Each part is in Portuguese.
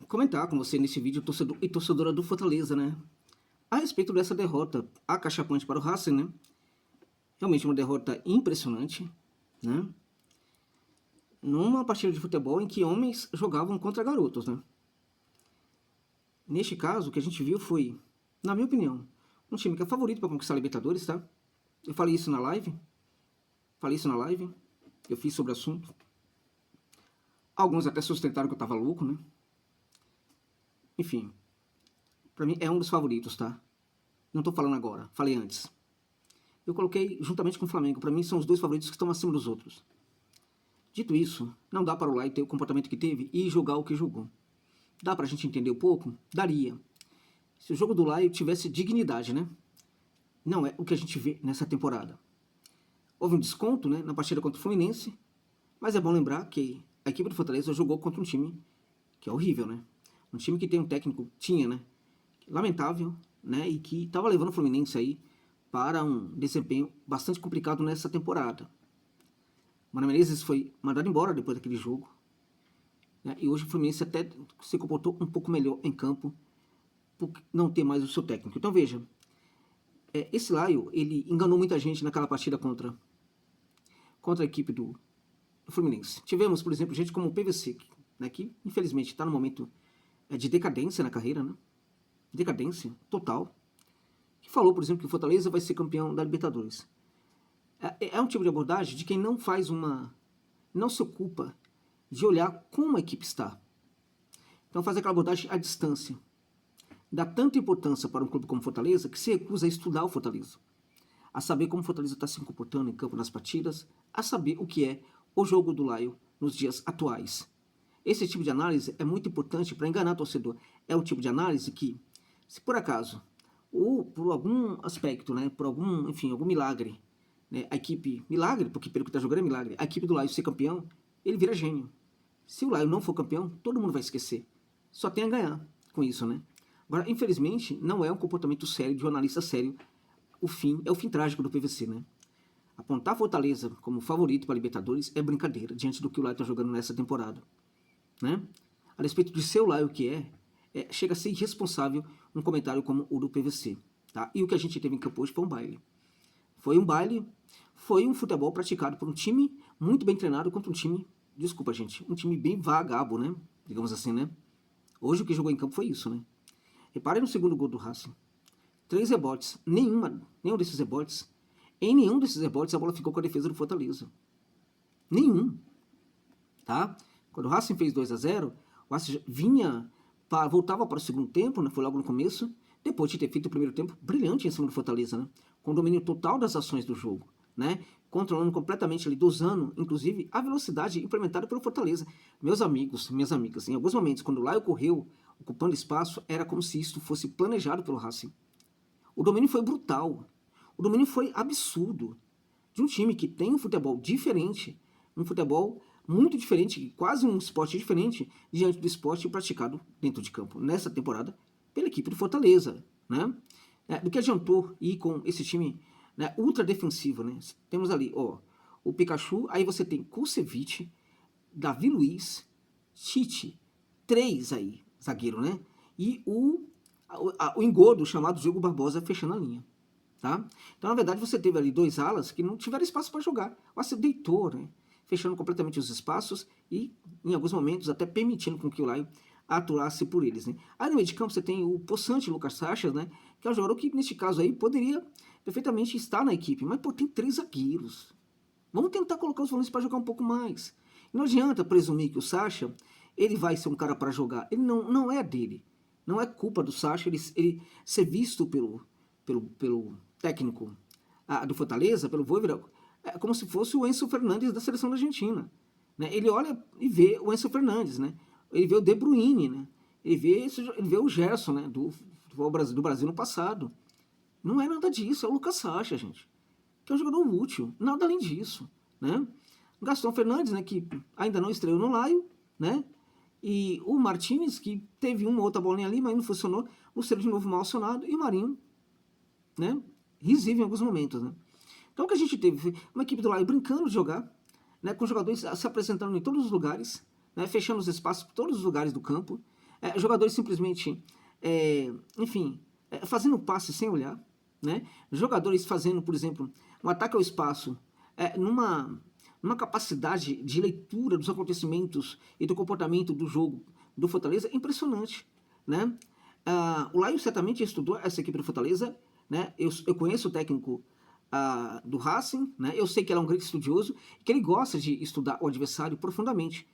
comentar com você nesse vídeo, torcedor e torcedora do Fortaleza, né? A respeito dessa derrota acachapante para o Racing, né? Realmente uma derrota impressionante, né? Numa partida de futebol em que homens jogavam contra garotos, né? Neste caso, o que a gente viu foi, na minha opinião, um time que é favorito para conquistar a Libertadores, tá? Eu falei isso na live. Eu fiz sobre o assunto. Alguns até sustentaram que eu tava louco, né? Enfim, pra mim é um dos favoritos, tá? Não tô falando agora, falei antes. Eu coloquei juntamente com o Flamengo. Pra mim são os dois favoritos que estão acima dos outros. Dito isso, não dá para o Lai ter o comportamento que teve e jogar o que jogou. Dá pra gente entender um pouco? Daria. Se o jogo do Lai tivesse dignidade, né? Não é o que a gente vê nessa temporada. Houve um desconto, né, na partida contra o Fluminense, mas é bom lembrar que a equipe do Fortaleza jogou contra um time que é horrível, né? Um time que tem um técnico, né? Lamentável, né? E que estava levando o Fluminense aí para um desempenho bastante complicado nessa temporada. Mano Menezes foi mandado embora depois daquele jogo, né? E hoje o Fluminense até se comportou um pouco melhor em campo por não ter mais o seu técnico. Então veja, esse Laio, ele enganou muita gente naquela partida contra a equipe do Fluminense. Tivemos, por exemplo, gente como o PVC, né, que infelizmente está no momento de decadência na carreira, né? Decadência total, que falou, por exemplo, que o Fortaleza vai ser campeão da Libertadores. É um tipo de abordagem de quem não se ocupa de olhar como a equipe está. Então faz aquela abordagem à distância. Dá tanta importância para um clube como Fortaleza que se recusa a estudar o Fortaleza, a saber como o Fortaleza está se comportando em campo nas partidas, a saber o que é o jogo do Laio nos dias atuais. Esse tipo de análise é muito importante para enganar o torcedor. É um tipo de análise que, se por acaso, ou por algum aspecto, né, por algum milagre, né, a equipe, milagre, porque pelo que está jogando é milagre, a equipe do Laio ser campeão, ele vira gênio. Se o Laio não for campeão, todo mundo vai esquecer. Só tem a ganhar com isso, né? Agora, infelizmente, não é um comportamento sério de um analista sério. É o fim trágico do PVC, né? Apontar Fortaleza como favorito para a Libertadores é brincadeira diante do que o Laio está jogando nessa temporada, né? A respeito de seu Laio que chega a ser irresponsável um comentário como o do PVC, tá? E o que a gente teve em campo hoje foi um baile. Foi um futebol praticado por um time muito bem treinado contra um time, desculpa gente, um time bem vagabundo, né? Digamos assim, né? Hoje o que jogou em campo foi isso, né? Reparem no segundo gol do Racing. 3 rebotes. Nenhum desses rebotes. Em nenhum desses rebotes a bola ficou com a defesa do Fortaleza. Nenhum. Tá? Quando o Racing fez 2-0, o Racing voltava para o segundo tempo, né? Foi logo no começo, depois de ter feito o primeiro tempo brilhante em cima do Fortaleza, né? Com domínio total das ações do jogo, né? Controlando completamente ali, dosando, inclusive, a velocidade implementada pelo Fortaleza. Meus amigos, minhas amigas, em alguns momentos, quando o Laio correu, ocupando espaço, era como se isto fosse planejado pelo Racing. O domínio foi brutal. O domínio foi absurdo. De um time que tem um futebol diferente, um futebol muito diferente, quase um esporte diferente, diante do esporte praticado dentro de campo, nessa temporada, pela equipe do Fortaleza, né? Do que adiantou ir com esse time, né, ultra defensivo, né? Temos ali, ó, o Pikachu, aí você tem Kusevich, Davi Luiz, Tite, 3 aí, zagueiro, né? E o engodo chamado Diogo Barbosa fechando a linha, tá? Então, na verdade, você teve ali 2 alas que não tiveram espaço para jogar. Você deitou, né? Fechando completamente os espaços e, em alguns momentos, até permitindo com que o Laio atuasse por eles, né? Aí no meio de campo você tem o possante Lucas Sachas, né? Que é um jogador que, neste caso aí, poderia perfeitamente estar na equipe. Mas, pô, tem 3 zagueiros. Vamos tentar colocar os volantes para jogar um pouco mais. E não adianta presumir que o Sacha, ele vai ser um cara para jogar. Ele não é dele. Não é culpa do Sacha ele ser visto pelo técnico do Fortaleza, pelo Voivoda, como se fosse o Enzo Fernandes da seleção da Argentina, né? Ele olha e vê o Enzo Fernandes, né? Ele vê o De Bruyne, né? Ele vê o Gerson, né? do Brasil no passado. Não é nada disso, é o Lucas Sacha, gente, que é um jogador útil, nada além disso, né? O Gastão Fernandes, né, que ainda não estreou no Laio, né? E o Martínez, que teve uma ou outra bolinha ali, mas não funcionou, o Ciro de novo mal acionado, e o Marinho, né, risível em alguns momentos, né? Então o que a gente teve foi uma equipe do Laio brincando de jogar, né, com jogadores se apresentando em todos os lugares, né, fechando os espaços por todos os lugares do campo, jogadores simplesmente, enfim, fazendo passe sem olhar, né? Jogadores fazendo, por exemplo, um ataque ao espaço, numa capacidade de leitura dos acontecimentos e do comportamento do jogo do Fortaleza impressionante, né? O Laio certamente estudou essa equipe do Fortaleza, né? Eu conheço o técnico do Racing, né? Eu sei que ele é um grande estudioso, que ele gosta de estudar o adversário profundamente.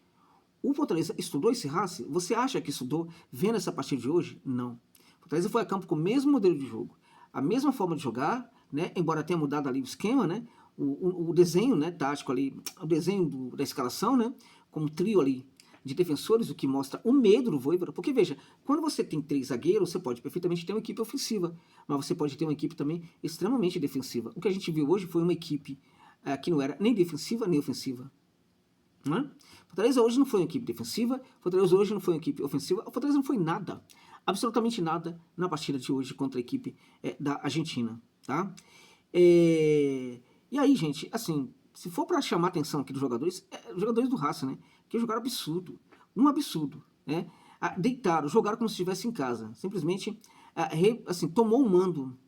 O Fortaleza estudou esse Racing? Você acha que estudou vendo essa partida de hoje? Não. O Fortaleza foi a campo com o mesmo modelo de jogo, a mesma forma de jogar, né? Embora tenha mudado ali o esquema, né? O desenho, né, tático ali, o desenho da escalação, né? Com um trio ali de defensores, o que mostra o medo do Vojvoda, porque veja, quando você tem 3 zagueiros, você pode perfeitamente ter uma equipe ofensiva, mas você pode ter uma equipe também extremamente defensiva. O que a gente viu hoje foi uma equipe que não era nem defensiva nem ofensiva. Né? Fortaleza hoje não foi uma equipe defensiva, Fortaleza hoje não foi uma equipe ofensiva, Fortaleza não foi nada, absolutamente nada na partida de hoje contra a equipe da Argentina. Tá? E aí, gente, assim, se for para chamar a atenção aqui dos jogadores, os jogadores do Racing, né? Que jogaram absurdo, um absurdo, né? Deitaram, jogaram como se estivesse em casa, simplesmente, assim, tomou o mando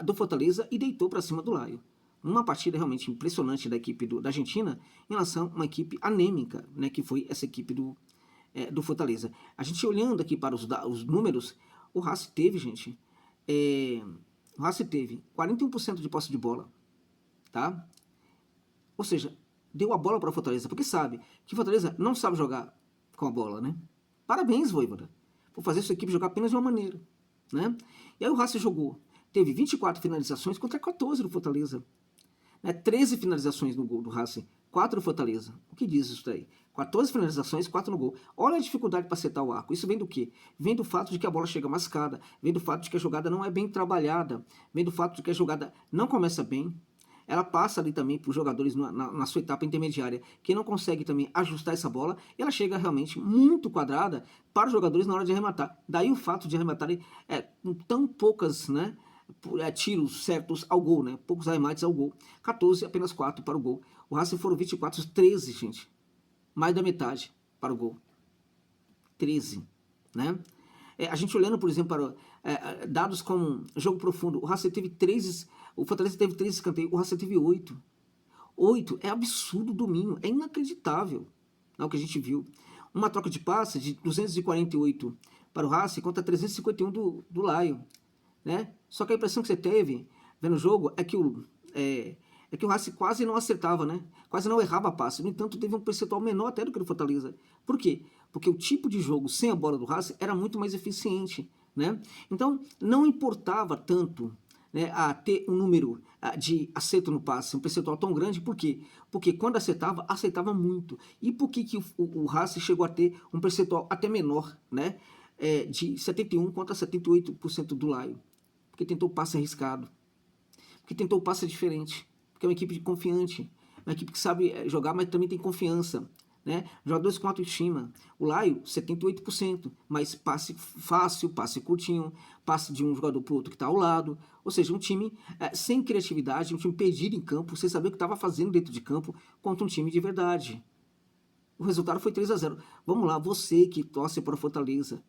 do Fortaleza e deitou para cima do Laio. Uma partida realmente impressionante da equipe da Argentina em relação a uma equipe anêmica, né? Que foi essa equipe do Fortaleza. A gente olhando aqui para os números, o Racing teve, gente, o Racing teve 41% de posse de bola, tá? Ou seja, deu a bola para o Fortaleza, porque sabe que o Fortaleza não sabe jogar com a bola, né? Parabéns, Vojvoda, por fazer sua equipe jogar apenas de uma maneira, né? E aí o Racing jogou, teve 24 finalizações contra 14 do Fortaleza, né? 13 finalizações no gol do Racing, 4 do Fortaleza. O que diz isso daí? 14 finalizações, 4 no gol. Olha a dificuldade para acertar o arco. Isso vem do quê? Vem do fato de que a bola chega mascada, vem do fato de que a jogada não é bem trabalhada, vem do fato de que a jogada não começa bem, ela passa ali também para os jogadores na sua etapa intermediária, que não consegue também ajustar essa bola, e ela chega realmente muito quadrada para os jogadores na hora de arrematar. Daí o fato de arrematarem com tão poucas, né, tiros certos ao gol, né, poucos arremates ao gol. 14, apenas 4 para o gol. O Racing foram 24, 13, gente. Mais da metade para o gol. 13, né? A gente olhando, por exemplo, para dados como jogo profundo, o Racing teve 3, o Fortaleza teve 3 escanteios, o Racing teve 8. 8 é absurdo o domínio, é inacreditável, é o que a gente viu. Uma troca de passe de 248 para o Racing contra 351 do Laio, né? Só que a impressão que você teve vendo o jogo é que o Racing quase não acertava, né? Quase não errava passe. No entanto, teve um percentual menor até do que o do Fortaleza. Por quê? Porque o tipo de jogo sem a bola do Racing era muito mais eficiente, né? Então, não importava tanto, né, a ter um número de acerto no passe, um percentual tão grande. Por quê? Porque quando acertava, acertava muito. E por que o Racing chegou a ter um percentual até menor, né? De 71 contra 78% do Laio? Porque tentou passe arriscado, porque tentou passe diferente, porque é uma equipe confiante, uma equipe que sabe jogar, mas também tem confiança, né? Jogadores com autoestima. O Laio, 78%, mas passe fácil, passe curtinho, passe de um jogador para o outro que está ao lado. Ou seja, um time sem criatividade, um time perdido em campo, sem saber o que estava fazendo dentro de campo, contra um time de verdade. O resultado foi 3-0. Vamos lá, você que torce para o Fortaleza,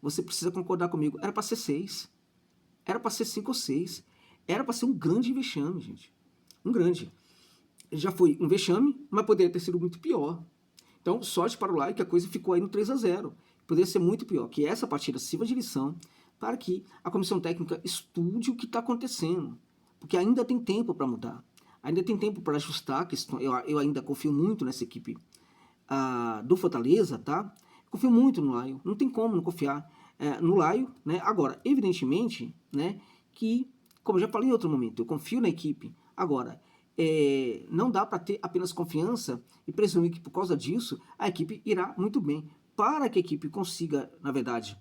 você precisa concordar comigo. Era para ser 6. Era para ser 5 ou 6. Era para ser um grande vexame, gente. Um grande. Já foi um vexame, mas poderia ter sido muito pior. Então, sorte para o Laio que a coisa ficou aí no 3-0. Poderia ser muito pior, que essa partida sirva de lição para que a comissão técnica estude o que está acontecendo. Porque ainda tem tempo para mudar. Ainda tem tempo para ajustar a questão. Eu ainda confio muito nessa equipe do Fortaleza, tá? Confio muito no Laio. Não tem como não confiar no Laio, né? Agora, evidentemente, né, que, como eu já falei em outro momento, eu confio na equipe. Agora, não dá para ter apenas confiança e presumir que por causa disso a equipe irá muito bem. Para que a equipe consiga, na verdade,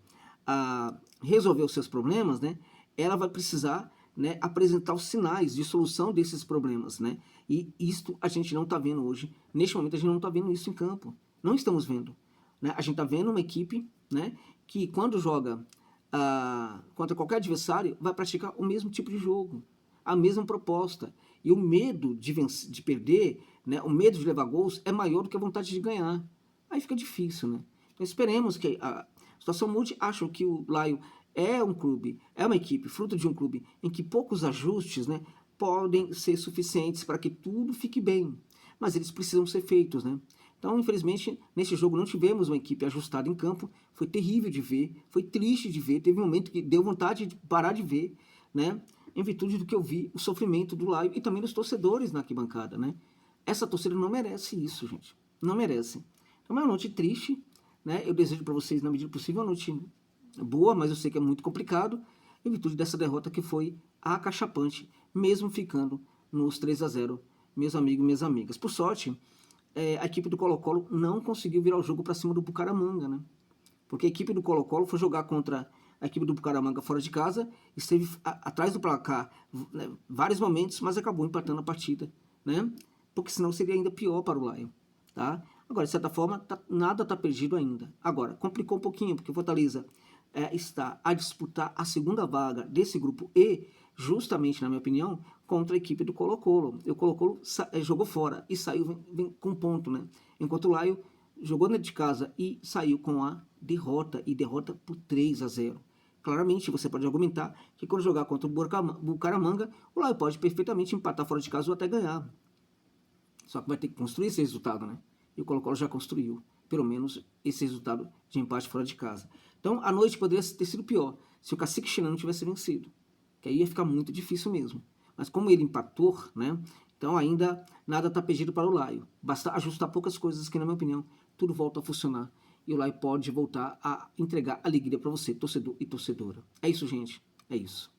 resolver os seus problemas, né, ela vai precisar, né, apresentar os sinais de solução desses problemas, né? E isto a gente não está vendo hoje. Neste momento a gente não está vendo isso em campo. Não estamos vendo, né? A gente está vendo uma equipe, né, que quando joga contra qualquer adversário vai praticar o mesmo tipo de jogo, a mesma proposta. E o medo de perder, né, o medo de levar gols é maior do que a vontade de ganhar. Aí fica difícil, né? Então esperemos que situação mude, acham que o Lion é um clube, é uma equipe, fruto de um clube em que poucos ajustes, né, podem ser suficientes para que tudo fique bem, mas eles precisam ser feitos, né? Então, infelizmente, nesse jogo não tivemos uma equipe ajustada em campo, foi terrível de ver, foi triste de ver, teve um momento que deu vontade de parar de ver, né? Em virtude do que eu vi, o sofrimento do Lion e também dos torcedores na arquibancada, né? Essa torcida não merece isso, gente, não merece. Então é uma noite triste, né? Eu desejo para vocês, na medida do possível, uma noite boa, mas eu sei que é muito complicado, em virtude dessa derrota que foi acachapante, mesmo ficando nos 3-0, meus amigos e minhas amigas. Por sorte, a equipe do Colo-Colo não conseguiu virar o jogo para cima do Bucaramanga, né? Porque a equipe do Colo-Colo foi jogar contra a equipe do Bucaramanga fora de casa, esteve atrás do placar, né, vários momentos, mas acabou empatando a partida, né? Porque senão seria ainda pior para o Lion, tá? Agora, de certa forma, nada está perdido ainda. Agora, complicou um pouquinho, porque o Fortaleza está a disputar a segunda vaga desse grupo E, justamente, na minha opinião, contra a equipe do Colo-Colo. O Colo-Colo jogou fora e saiu vem com ponto, né? Enquanto o Lion jogou dentro de casa e saiu com a derrota, e derrota por 3-0. Claramente, você pode argumentar que quando jogar contra o Bucaramanga, o Lion pode perfeitamente empatar fora de casa ou até ganhar. Só que vai ter que construir esse resultado, né? E o Colo-Colo já construiu, pelo menos, esse resultado de empate fora de casa. Então, a noite poderia ter sido pior se o Cacique Chinano tivesse vencido, que aí ia ficar muito difícil mesmo. Mas como ele empatou, né? Então ainda nada está perdido para o Lion. Basta ajustar poucas coisas que, na minha opinião, tudo volta a funcionar. E o Lion pode voltar a entregar alegria para você, torcedor e torcedora. É isso, gente. É isso.